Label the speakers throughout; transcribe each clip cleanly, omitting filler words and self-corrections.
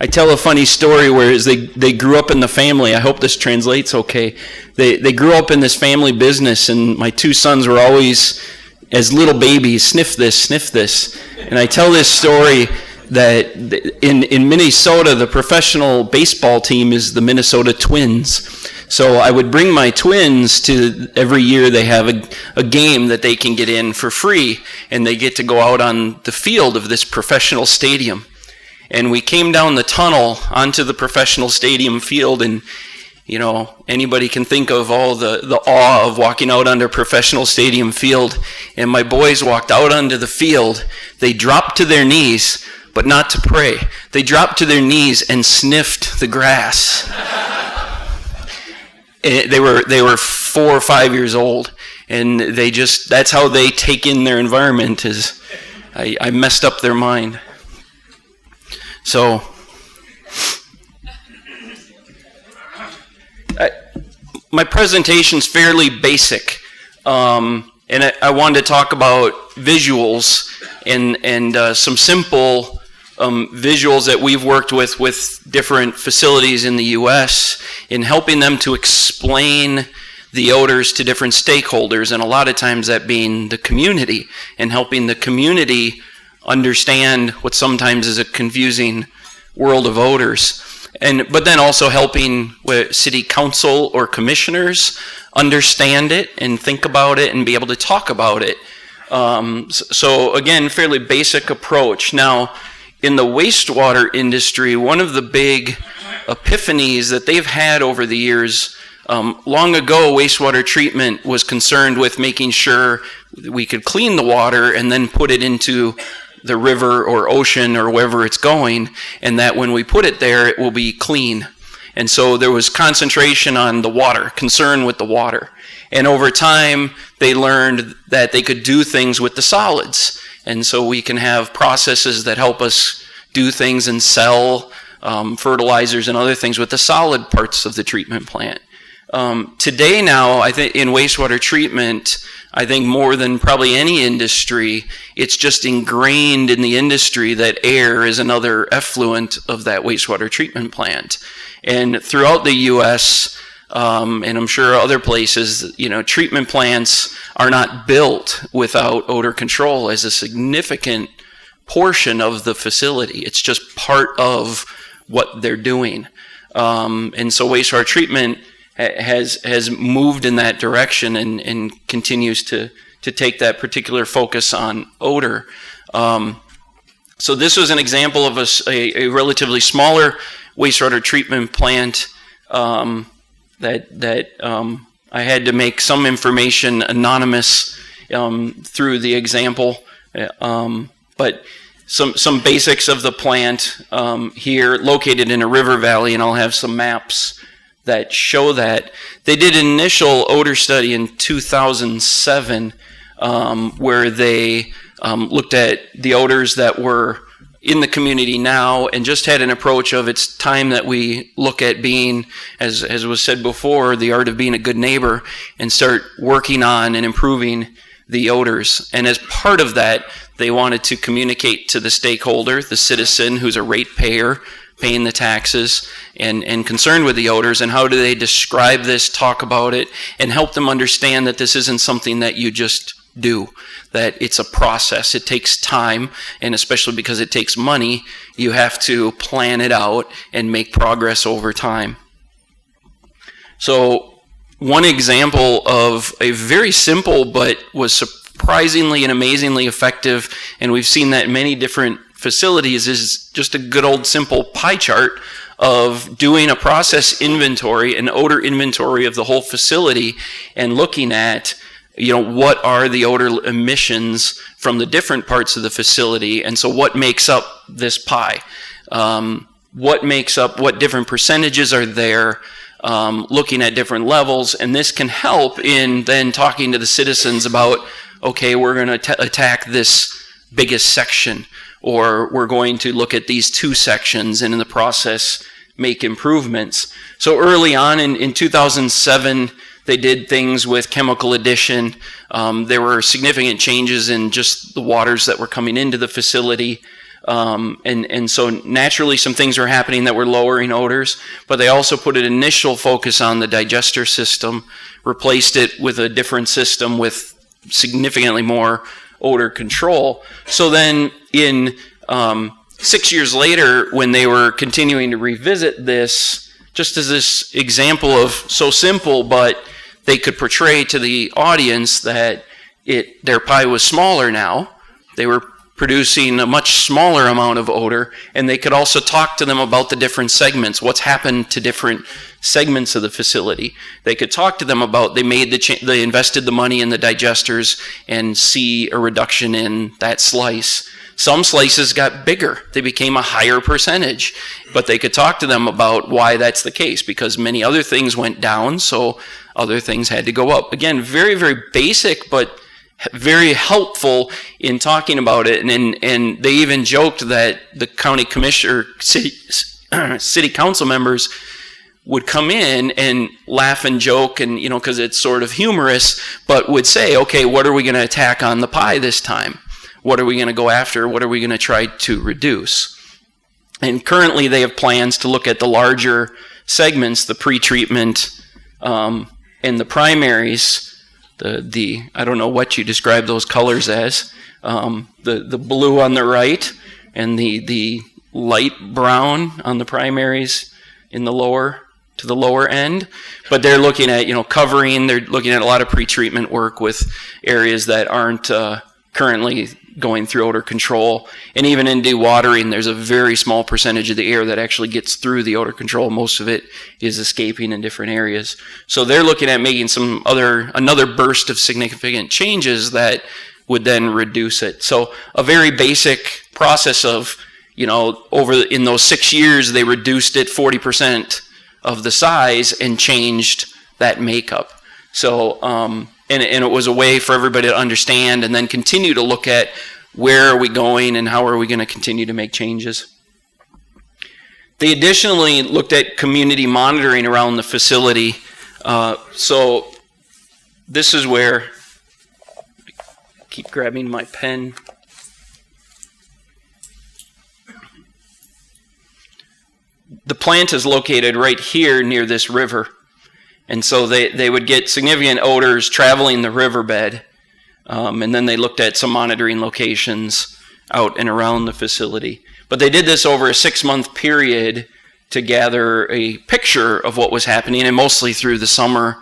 Speaker 1: I tell a funny story where they grew up in the family. I hope this translates okay. They grew up in this family business, and my two sons were always, as little babies, sniff this, sniff this. And I tell this story that in Minnesota, the professional baseball team is the Minnesota Twins. So I would bring my twins to, every year they have a game that they can get in for free, and they get to go out on the field of this professional stadium. And we came down the tunnel onto the professional stadium field, and you know, anybody can think of all the awe of walking out onto a professional stadium field. And my boys walked out onto the field. They dropped to their knees, but not to pray. They dropped to their knees and sniffed the grass. They were 4 or 5 years old, and that's how they take in their environment. Is I messed up their mind. So my presentation's fairly basic, and I wanted to talk about visuals and some simple visuals that we've worked with different facilities in the U.S. in helping them to explain the odors to different stakeholders, and a lot of times that being the community, and helping the community understand what sometimes is a confusing world of odors. But then also helping city council or commissioners understand it and think about it and be able to talk about it. So again, fairly basic approach. Now, in the wastewater industry, one of the big epiphanies that they've had over the years, long ago, wastewater treatment was concerned with making sure we could clean the water and then put it into the river or ocean or wherever it's going, and that when we put it there, it will be clean. And so there was concentration on the water, concern with the water. And over time, they learned that they could do things with the solids. And so we can have processes that help us do things and sell fertilizers and other things with the solid parts of the treatment plant. Today now, I think in wastewater treatment, I think more than probably any industry, it's just ingrained in the industry that air is another effluent of that wastewater treatment plant. And throughout the U.S., and I'm sure other places, you know, treatment plants are not built without odor control as a significant portion of the facility. It's just part of what they're doing. And so wastewater treatment has moved in that direction and continues to take that particular focus on odor. So this was an example of a relatively smaller wastewater treatment plant that I had to make some information anonymous through the example. But some basics of the plant here, located in a river valley, and I'll have some maps that show that. They did an initial odor study in 2007 where they looked at the odors that were in the community now and just had an approach of it's time that we look at being, as was said before, the art of being a good neighbor and start working on and improving the odors. And as part of that, they wanted to communicate to the stakeholder, the citizen who's a ratepayer, paying the taxes and concerned with the odors, and how do they describe this, talk about it, and help them understand that this isn't something that you just do, that it's a process. It takes time, and especially because it takes money, you have to plan it out and make progress over time. So one example of a very simple but was surprisingly and amazingly effective, and we've seen that in many different facilities, is just a good old simple pie chart of doing a process inventory, an odor inventory of the whole facility, and looking at, you know, what are the odor emissions from the different parts of the facility, and so what makes up this pie? What different percentages are there, looking at different levels, and this can help in then talking to the citizens about, okay, we're going to attack this biggest section, or we're going to look at these two sections and in the process make improvements. So early on in 2007, they did things with chemical addition. There were significant changes in just the waters that were coming into the facility. And so naturally some things were happening that were lowering odors, but they also put an initial focus on the digester system, replaced it with a different system with significantly more odor control. So then in 6 years later, when they were continuing to revisit this, just as this example of so simple, but they could portray to the audience that their pie was smaller now. They were producing a much smaller amount of odor, and they could also talk to them about the different segments, what's happened to different segments of the facility. They could talk to them about they invested the money in the digesters and see a reduction in that slice. Some slices got bigger. They became a higher percentage, but they could talk to them about why that's the case, because many other things went down, so other things had to go up. Again, very, very basic, but very helpful in talking about it. And they even joked that the county commissioner, city council members would come in and laugh and joke, and because it's sort of humorous, but would say, okay, what are we going to attack on the pie this time? What are we going to go after? What are we going to try to reduce? And currently they have plans to look at the larger segments, the pretreatment and the primaries. I don't know what you describe those colors as. The blue on the right and the light brown on the primaries in the lower end. But they're looking at covering. They're looking at a lot of pretreatment work with areas that aren't currently going through odor control. And even in dewatering, there's a very small percentage of the air that actually gets through the odor control. Most of it is escaping in different areas. So they're looking at making another burst of significant changes that would then reduce it. So a very basic process of, in those 6 years, they reduced it 40% of the size and changed that makeup. So, and it was a way for everybody to understand and then continue to look at where are we going and how are we going to continue to make changes. They additionally looked at community monitoring around the facility. So this is where, I keep grabbing my pen. The plant is located right here near this river. And so they would get significant odors traveling the riverbed. And then they looked at some monitoring locations out and around the facility. But they did this over a 6-month period to gather a picture of what was happening, and mostly through the summer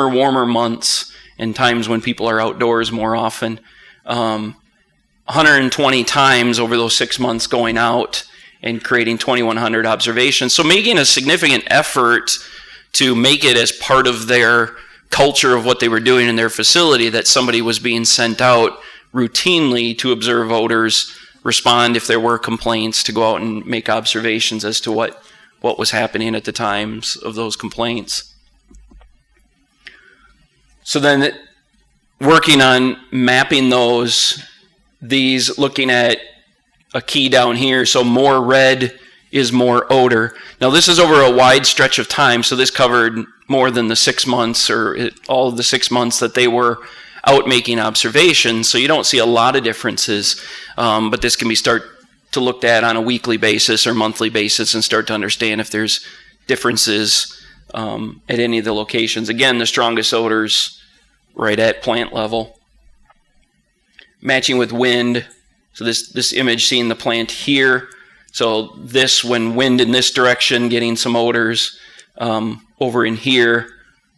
Speaker 1: warmer months and times when people are outdoors more often. 120 times over those 6 months going out and creating 2,100 observations. So making a significant effort to make it as part of their culture of what they were doing in their facility, that somebody was being sent out routinely to observe odors, respond if there were complaints, to go out and make observations as to what was happening at the times of those complaints. So then working on mapping these looking at a key down here, so more red is more odor. Now this is over a wide stretch of time, so this covered more than the 6 months or all of the 6 months that they were out making observations, so you don't see a lot of differences, but this can be start to looked at on a weekly basis or monthly basis and start to understand if there's differences at any of the locations. Again, the strongest odors right at plant level. Matching with wind, so this image seeing the plant here, so this, when wind in this direction, getting some odors. Over in here,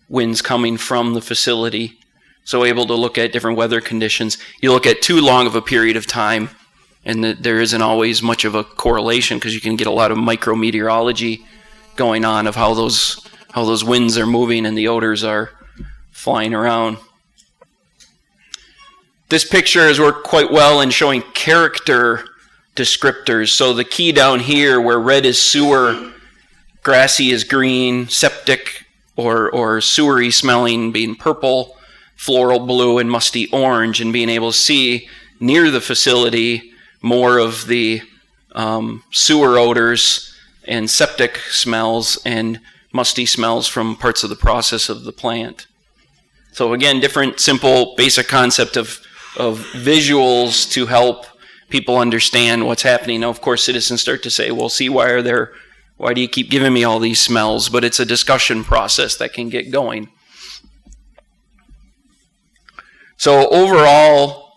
Speaker 1: winds coming from the facility. So able to look at different weather conditions. You look at too long of a period of time, and there isn't always much of a correlation because you can get a lot of micrometeorology going on of how those winds are moving and the odors are flying around. This picture has worked quite well in showing character descriptors. So the key down here where red is sewer, grassy is green, septic or sewery smelling being purple, floral blue, and musty orange, and being able to see near the facility more of the sewer odors and septic smells and musty smells from parts of the process of the plant. So again, different simple basic concept of visuals to help people understand what's happening. Now, of course, citizens start to say, well, see, why do you keep giving me all these smells? But it's a discussion process that can get going. So overall,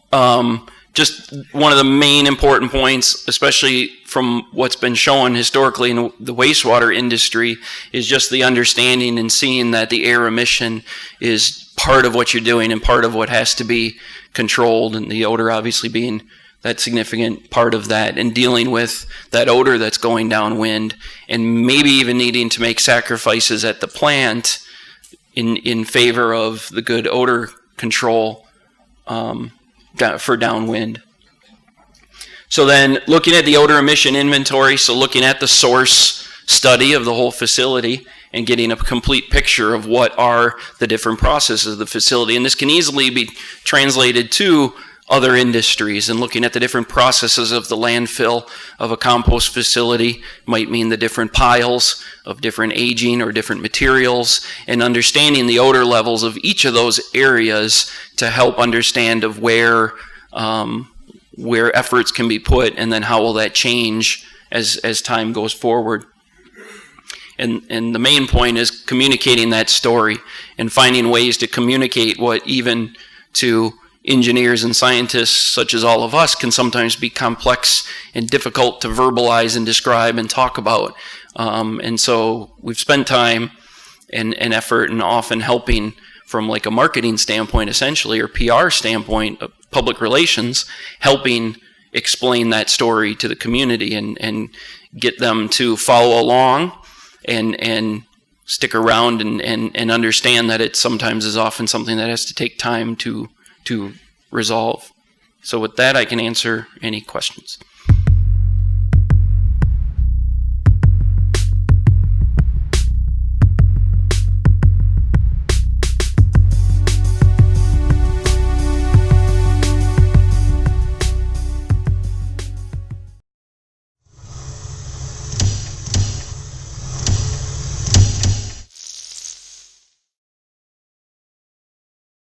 Speaker 1: just one of the main important points, especially from what's been shown historically in the wastewater industry, is just the understanding and seeing that the air emission is part of what you're doing and part of what has to be controlled, and the odor obviously being that significant part of that, and dealing with that odor that's going downwind, and maybe even needing to make sacrifices at the plant in favor of the good odor control for downwind. So then looking at the odor emission inventory, so looking at the source study of the whole facility and getting a complete picture of what are the different processes of the facility. And this can easily be translated to other industries, and looking at the different processes of the landfill of a compost facility might mean the different piles of different aging or different materials, and understanding the odor levels of each of those areas to help understand of where efforts can be put, and then how will that change as time goes forward. And the main point is communicating that story and finding ways to communicate what even to engineers and scientists such as all of us can sometimes be complex and difficult to verbalize and describe and talk about. And so we've spent time and effort and often helping from like a marketing standpoint essentially, or PR standpoint, of public relations, helping explain that story to the community and get them to follow along and stick around and understand that it sometimes is often something that has to take time to resolve. So with that, I can answer any questions.